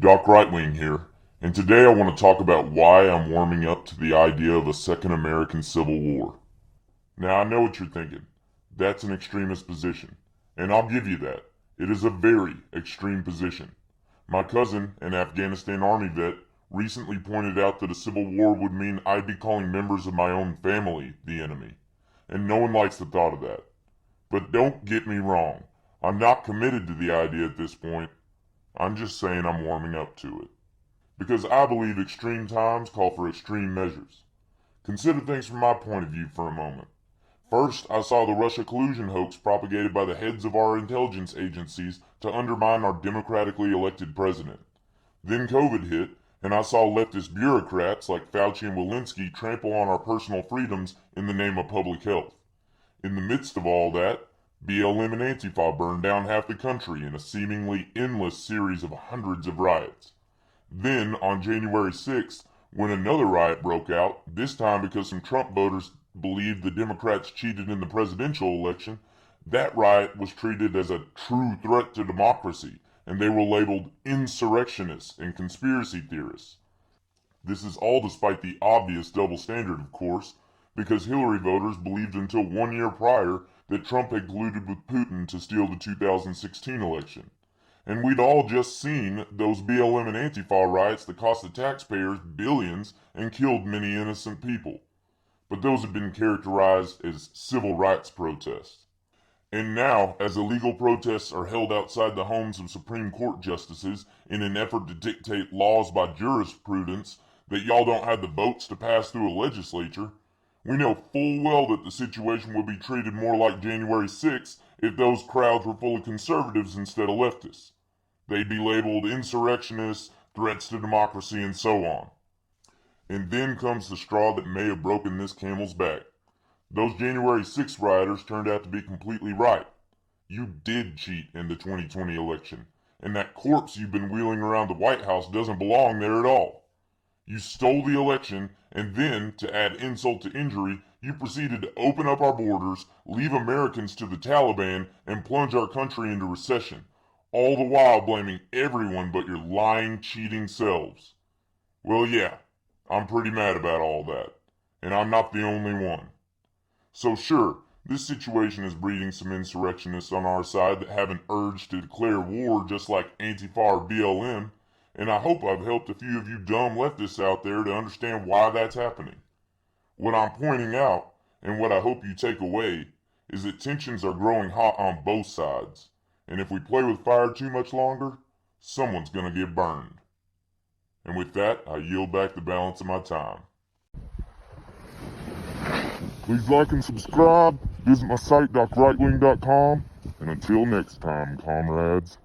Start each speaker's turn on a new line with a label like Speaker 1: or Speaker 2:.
Speaker 1: Doc Rightwing here, and today I want to talk about why I'm warming up to the idea of a second American Civil War. Now, I know what you're thinking. That's an extremist position, and I'll give you that. It is a very extreme position. My cousin, an Afghanistan Army vet, recently pointed out that a civil war would mean I'd be calling members of my own family the enemy, and no one likes the thought of that. But don't get me wrong, I'm not committed to the idea at this point. I'm just saying I'm warming up to it. Because I believe extreme times call for extreme measures. Consider things from my point of view for a moment. First, I saw the Russia collusion hoax propagated by the heads of our intelligence agencies to undermine our democratically elected president. Then COVID hit, and I saw leftist bureaucrats like Fauci and Walensky trample on our personal freedoms in the name of public health. In the midst of all that, BLM and Antifa burned down half the country in a seemingly endless series of hundreds of riots. Then, on January 6th, when another riot broke out, this time because some Trump voters believed the Democrats cheated in the presidential election, that riot was treated as a true threat to democracy, and they were labeled insurrectionists and conspiracy theorists. This is all despite the obvious double standard, of course, because Hillary voters believed until 1 year prior that Trump had colluded with Putin to steal the 2016 election. And we'd all just seen those BLM and Antifa riots that cost the taxpayers billions and killed many innocent people. But those have been characterized as civil rights protests. And now, as illegal protests are held outside the homes of Supreme Court justices in an effort to dictate laws by jurisprudence that y'all don't have the votes to pass through a legislature, we know full well that the situation would be treated more like January 6th if those crowds were full of conservatives instead of leftists. They'd be labeled insurrectionists, threats to democracy, and so on. And then comes the straw that may have broken this camel's back. Those January 6th rioters turned out to be completely right. You did cheat in the 2020 election, and that corpse you've been wheeling around the White House doesn't belong there at all. You stole the election, and then, to add insult to injury, you proceeded to open up our borders, leave Americans to the Taliban, and plunge our country into recession, all the while blaming everyone but your lying, cheating selves. Well, yeah, I'm pretty mad about all that, and I'm not the only one. So sure, this situation is breeding some insurrectionists on our side that have an urge to declare war just like Antifa or BLM, and I hope I've helped a few of you dumb leftists out there to understand why that's happening. What I'm pointing out, and what I hope you take away, is that tensions are growing hot on both sides, and if we play with fire too much longer, someone's gonna get burned. And with that, I yield back the balance of my time. Please like and subscribe, visit my site docrightwing.com, and until next time, comrades.